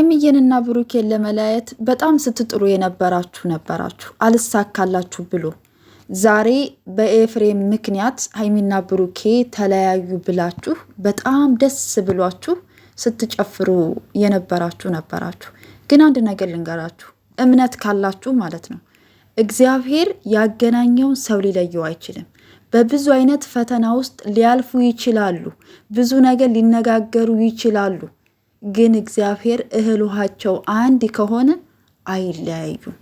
ሀይሚዬንና ብሩኬን ለመለያየት በጣም ስትጥሩ ነበራችሁ አልሳካላችሁ ብሎ ዛሬ በኤፍሬም ምክንያት ሀይሚና ብሩኬ ተለያዩ ብላችሁ በጣም ደስ ብሏችሁ ስትጨፍሩ ነበራችሁ። ግን አንድ ነገር ልንገራችሁ፣ እምነት ካላችሁ ማለት ነው እግዚአብሔር ያገናኘውን ሰው ሊለየው አይችልም። በብዙ አይነት ፈተና ውስጥ ሊያልፉ ይችላሉ፣ ብዙ ነገር ሊነጋገሩ ይችላሉ። ግን እግዚአብሔር እህል ውሃቸው አንድ ከሆነ አይለያዩም።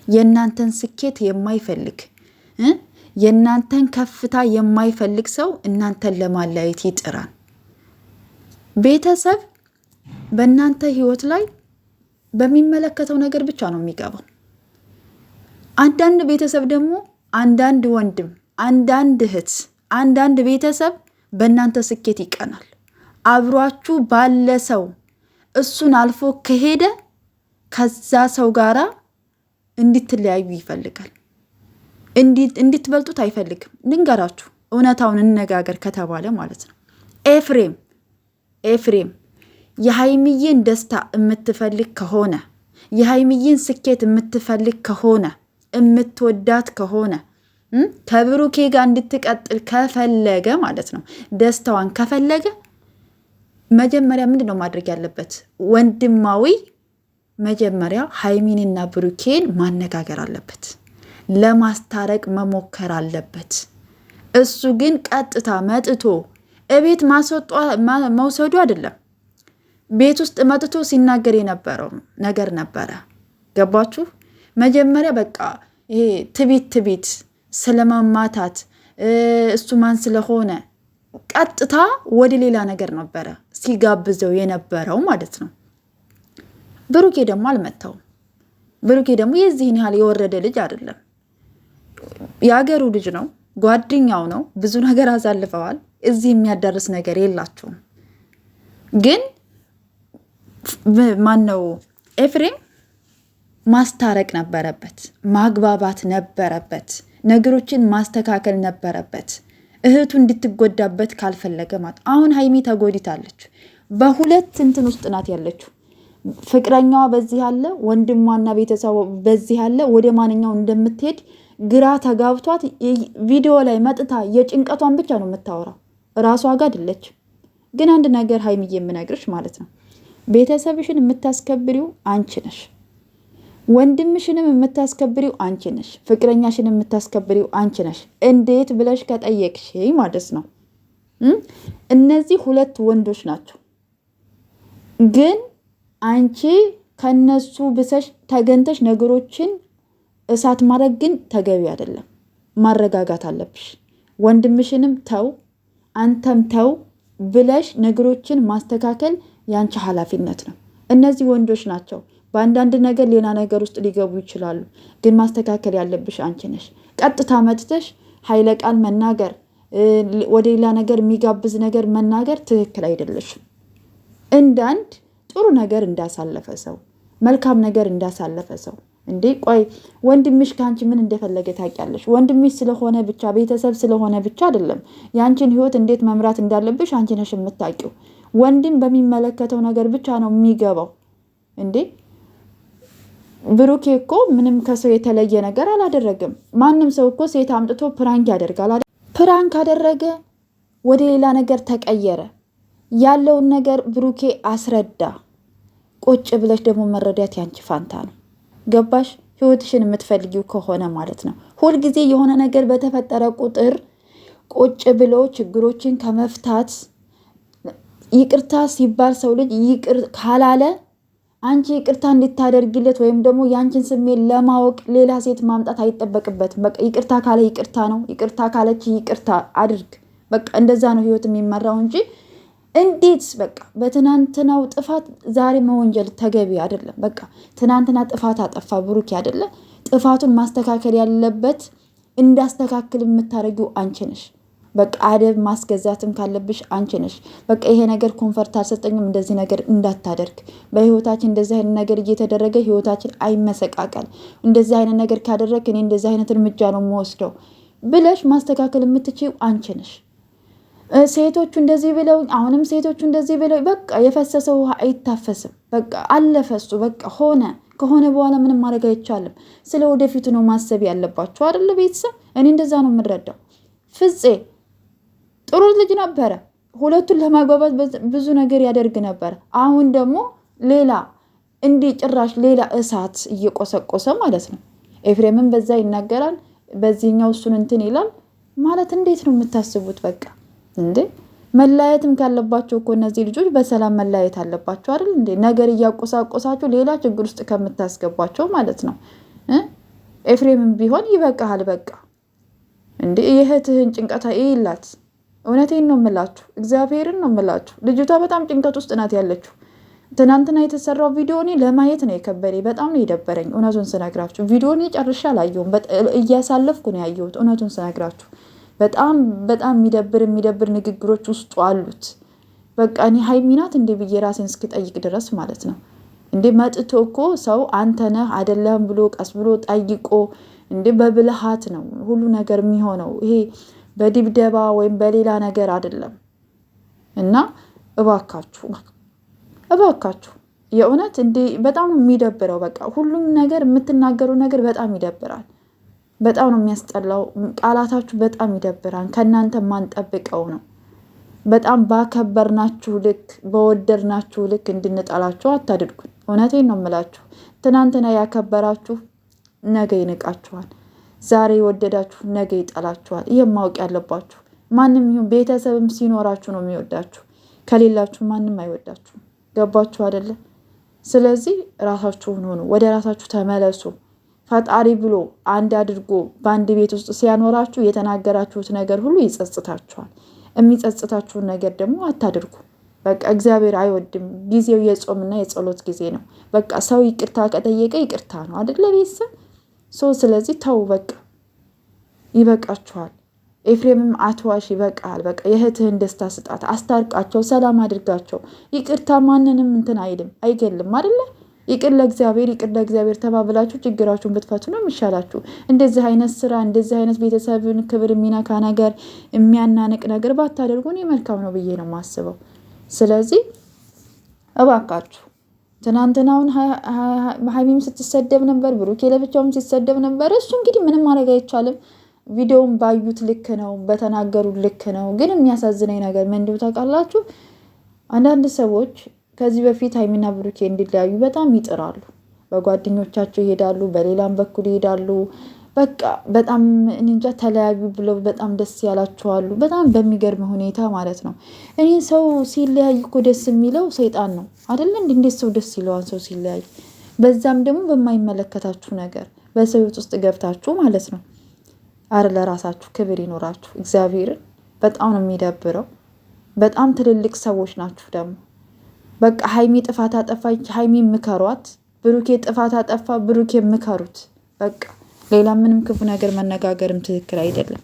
የእናንተን ስኬት የማይፈልግ የእናንተን ከፍታ የማይፈልግ ሰው እናንተን ለማለያየት ይጥራል። ቤተሰብ በእናንተ ህይወት ላይ በሚመለከተው ነገር ብቻ ነው የሚገባው። አንዳንድ ቤተሰብ ደግሞ አንዳንድ ወንድም፣ አንዳንድ እህት፣ አንዳንድ ቤተሰብ በእናንተ ስኬት ይቀናል። አብሯችሁ ባለ ሰው እሱን አልፎ ከሄደ ከዛ ሰው ጋራ እንድትለያዩ ይፈልጋል። እንድትበልጡት አይፈልግም። ልንገራችሁ፣ እውነታውን እንነጋገር ከተባለ ማለት ነው ኤፍሬም የሀይሚዬን ደስታ የምትፈልግ ከሆነ የሀይሚዬን ስኬት የምትፈልግ ከሆነ የምትወዳት ከሆነ ከብሩኬ ጋር እንድትቀጥል ከፈለገ ማለት ነው ደስታዋን ከፈለገ መጀመሪያ ምንድን ነው ማድረግ ያለበት? ወንድማዊ መጀመሪያ ሀይሚንና ብሩኬን ማነጋገር አለበት፣ ለማስታረቅ መሞከር አለበት። እሱ ግን ቀጥታ መጥቶ እቤት መውሰዱ አይደለም፣ ቤት ውስጥ መጥቶ ሲናገር የነበረው ነገር ነበረ። ገባችሁ? መጀመሪያ በቃ ይሄ ትቢት ስለማማታት እሱ ማን ስለሆነ ቀጥታ ወደ ሌላ ነገር ነበረ ሲጋብዘው የነበረው ማለት ነው። ብሩኬ ደግሞ አልመታውም። ብሩኬ ደግሞ የዚህን ያህል የወረደ ልጅ አይደለም። የአገሩ ልጅ ነው፣ ጓደኛው ነው። ብዙ ነገር አሳልፈዋል። እዚህ የሚያዳርስ ነገር የላቸውም። ግን ማነው ኤፍሬም ማስታረቅ ነበረበት፣ ማግባባት ነበረበት፣ ነገሮችን ማስተካከል ነበረበት። እህቱ እንድትጎዳበት ካልፈለገ ማለት አሁን ሀይሚ ተጎድታለች። በሁለት እንትን ውስጥ ናት ያለችው። ፍቅረኛዋ በዚህ አለ፣ ወንድሟና ቤተሰቡ በዚህ አለ። ወደ ማንኛው እንደምትሄድ ግራ ተጋብቷት ቪዲዮ ላይ መጥታ የጭንቀቷን ብቻ ነው የምታወራው፣ ራሷ ጋር አይደለች። ግን አንድ ነገር ሀይሚዬ የምነግርሽ ማለት ነው ቤተሰብሽን የምታስከብሪው አንቺ ነሽ። ወንድምሽንም የምታስከብሪው አንቺ ነሽ። ፍቅረኛሽን የምታስከብሪው አንቺ ነሽ። እንዴት ብለሽ ከጠየቅሽ ማለት ነው እነዚህ ሁለት ወንዶች ናቸው። ግን አንቺ ከነሱ ብሰሽ ተገንተሽ ነገሮችን እሳት ማድረግ ግን ተገቢ አይደለም። ማረጋጋት አለብሽ። ወንድምሽንም ተው አንተም ተው ብለሽ ነገሮችን ማስተካከል ያንቺ ኃላፊነት ነው። እነዚህ ወንዶች ናቸው። በአንዳንድ ነገር ሌላ ነገር ውስጥ ሊገቡ ይችላሉ። ግን ማስተካከል ያለብሽ አንቺ ነሽ። ቀጥታ መጥተሽ ኃይለ ቃል መናገር፣ ወደ ሌላ ነገር የሚጋብዝ ነገር መናገር ትክክል አይደለሽም። እንዳንድ ጥሩ ነገር እንዳሳለፈ ሰው፣ መልካም ነገር እንዳሳለፈ ሰው እንዴ ቆይ ወንድምሽ ከአንቺ ምን እንደፈለገ ታውቂያለሽ? ወንድምሽ ስለሆነ ብቻ ቤተሰብ ስለሆነ ብቻ አይደለም የአንቺን ህይወት እንዴት መምራት እንዳለብሽ አንቺ ነሽ የምታውቂው። ወንድም በሚመለከተው ነገር ብቻ ነው የሚገባው እንዴ። ብሩኬ እኮ ምንም ከሰው የተለየ ነገር አላደረግም። ማንም ሰው እኮ ሴት አምጥቶ ፕራንክ ያደርጋል። ፕራንክ አደረገ፣ ወደ ሌላ ነገር ተቀየረ። ያለውን ነገር ብሩኬ አስረዳ። ቁጭ ብለሽ ደግሞ መረዳት ያንቺ ፋንታ ነው። ገባሽ? ህይወትሽን የምትፈልጊው ከሆነ ማለት ነው። ሁልጊዜ የሆነ ነገር በተፈጠረ ቁጥር ቁጭ ብሎ ችግሮችን ከመፍታት ይቅርታ ሲባል ሰው ልጅ ይቅር ካላለ አንቺ ይቅርታ እንድታደርግለት ወይም ደግሞ ያንቺን ስሜት ለማወቅ ሌላ ሴት ማምጣት አይጠበቅበትም። በቃ ይቅርታ ካለ ይቅርታ ነው፣ ይቅርታ ካለች ይቅርታ አድርግ። በቃ እንደዛ ነው ህይወት የሚመራው እንጂ እንዴት በቃ በትናንትናው ጥፋት ዛሬ መወንጀል ተገቢ አይደለም። በቃ ትናንትና ጥፋት አጠፋ ብሩኬ አይደለ? ጥፋቱን ማስተካከል ያለበት እንዳስተካክል የምታደርጊው አንቺ ነሽ። በቃ አደብ ማስገዛትም ካለብሽ አንቺ ነሽ። በቃ ይሄ ነገር ኮንፈርት አልሰጠኝም፣ እንደዚህ ነገር እንዳታደርግ፣ በህይወታችን እንደዚህ አይነት ነገር እየተደረገ ህይወታችን አይመሰቃቀል፣ እንደዚህ አይነት ነገር ካደረግ እኔ እንደዚህ አይነት እርምጃ ነው የምወስደው ብለሽ ማስተካከል የምትችይው አንቺ ነሽ። ሴቶቹ እንደዚህ ብለው አሁንም ሴቶቹ እንደዚህ ብለው በቃ የፈሰሰው ውሃ አይታፈስም። በቃ አለፈ እሱ በቃ ሆነ። ከሆነ በኋላ ምንም ማድረግ አይቻልም። ስለ ወደፊቱ ነው ማሰብ ያለባችሁ አይደለ ቤተሰብ? እኔ እንደዛ ነው የምረዳው። ፍፄ ጥሩ ልጅ ነበረ። ሁለቱን ለማግባባት ብዙ ነገር ያደርግ ነበር። አሁን ደግሞ ሌላ እንዲህ ጭራሽ ሌላ እሳት እየቆሰቆሰ ማለት ነው። ኤፍሬምን በዛ ይናገራል፣ በዚህኛው እሱን እንትን ይላል ማለት እንዴት ነው የምታስቡት? በቃ እንዴ መለያየትም ካለባቸው እኮ እነዚህ ልጆች በሰላም መለያየት አለባቸው አይደል እንዴ? ነገር እያቆሳቆሳችሁ ሌላ ችግር ውስጥ ከምታስገባቸው ማለት ነው። ኤፍሬምም ቢሆን ይበቃሃል በቃ እንዴ የእህትህን ጭንቀታ ይላት። እውነቴን ነው የምላችሁ፣ እግዚአብሔርን ነው የምላችሁ። ልጅቷ በጣም ጭንቀት ውስጥ ናት ያለችው። ትናንትና የተሰራው ቪዲዮ እኔ ለማየት ነው የከበደኝ። በጣም ነው የደበረኝ እውነቱን ስነግራችሁ። ቪዲዮ እኔ ጨርሻ አላየሁም፣ እያሳለፍኩ ነው ያየሁት እውነቱን ስነግራችሁ። በጣም በጣም የሚደብር ንግግሮች ውስጡ አሉት። በቃ እኔ ሀይሚ ናት እንዴ ብዬ ራሴን እስክጠይቅ ድረስ ማለት ነው። እንዴ መጥቶ እኮ ሰው አንተ ነህ አይደለም ብሎ ቀስ ብሎ ጠይቆ እንዴ በብልሃት ነው ሁሉ ነገር የሚሆነው። ይሄ በድብደባ ወይም በሌላ ነገር አይደለም። እና እባካችሁ የእውነት እንዴ በጣም ነው የሚደብረው። በቃ ሁሉም ነገር የምትናገሩ ነገር በጣም ይደብራል። በጣም ነው የሚያስጠላው። ቃላታችሁ በጣም ይደብራል። ከእናንተ ማንጠብቀው ነው። በጣም ባከበርናችሁ ልክ በወደድናችሁ ልክ እንድንጠላችሁ አታድርጉን። እውነቴን ነው የምላችሁ። ትናንትና ያከበራችሁ ነገ ይንቃችኋል። ዛሬ የወደዳችሁ ነገ ይጠላችኋል። ይህም ማወቅ ያለባችሁ። ማንም ይሁን ቤተሰብም ሲኖራችሁ ነው የሚወዳችሁ፣ ከሌላችሁ ማንም አይወዳችሁ። ገባችሁ አይደለ? ስለዚህ ራሳችሁን ሆኑ፣ ወደ ራሳችሁ ተመለሱ። ፈጣሪ ብሎ አንድ አድርጎ በአንድ ቤት ውስጥ ሲያኖራችሁ የተናገራችሁት ነገር ሁሉ ይጸጽታችኋል። የሚጸጽታችሁን ነገር ደግሞ አታድርጉ። በቃ እግዚአብሔር አይወድም። ጊዜው የጾምና የጸሎት ጊዜ ነው። በቃ ሰው ይቅርታ ከጠየቀ ይቅርታ ነው አይደለ ቤተሰብ? ስለዚህ ተው፣ በቃ ይበቃችኋል። ኤፍሬምም አትዋሽ፣ ይበቃል። በቃ የእህትህን ደስታ ስጣት፣ አስታርቃቸው፣ ሰላም አድርጋቸው። ይቅርታ ማንንም እንትን አይልም አይገልም አይደለ? ይቅር ለእግዚአብሔር ተባብላችሁ ችግራችሁን ብትፈቱ ነው የሚሻላችሁ። እንደዚህ አይነት ስራ እንደዚህ አይነት ቤተሰብን ክብር የሚነካ ነገር የሚያናንቅ ነገር ባታደርጉ እኔ መልካም ነው ብዬ ነው የማስበው። ስለዚህ እባካችሁ ትናንትናውን ሀይሚም ስትሰደብ ነበር፣ ብሩኬ ለብቻውም ሲሰደብ ነበር። እሱ እንግዲህ ምንም ማድረግ አይቻልም። ቪዲዮውን ባዩት ልክ ነው፣ በተናገሩት ልክ ነው። ግን የሚያሳዝነኝ ነገር ምን እንደው ታውቃላችሁ? አንዳንድ ሰዎች ከዚህ በፊት ሀይሚና ብሩኬ እንዲለያዩ በጣም ይጥራሉ። በጓደኞቻቸው ይሄዳሉ፣ በሌላም በኩል ይሄዳሉ። በቃ በጣም እንጃ ተለያዩ ብለው በጣም ደስ ያላቸዋሉ። በጣም በሚገርም ሁኔታ ማለት ነው። እኔ ሰው ሲለያይ እኮ ደስ የሚለው ሰይጣን ነው አይደለ? እንዴት ሰው ደስ ይለዋል ሰው ሲለያይ? በዛም ደግሞ በማይመለከታችሁ ነገር በሰው ሕይወት ውስጥ ገብታችሁ ማለት ነው። አረ ለራሳችሁ ክብር ይኖራችሁ። እግዚአብሔርን በጣም ነው የሚደብረው። በጣም ትልልቅ ሰዎች ናችሁ ደግሞ። በቃ ሀይሚ ጥፋት አጠፋች፣ ሀይሚ ምከሯት። ብሩኬ ጥፋት አጠፋ፣ ብሩኬ ምከሩት። በቃ ሌላ ምንም ክፉ ነገር መነጋገርም ትክክል አይደለም።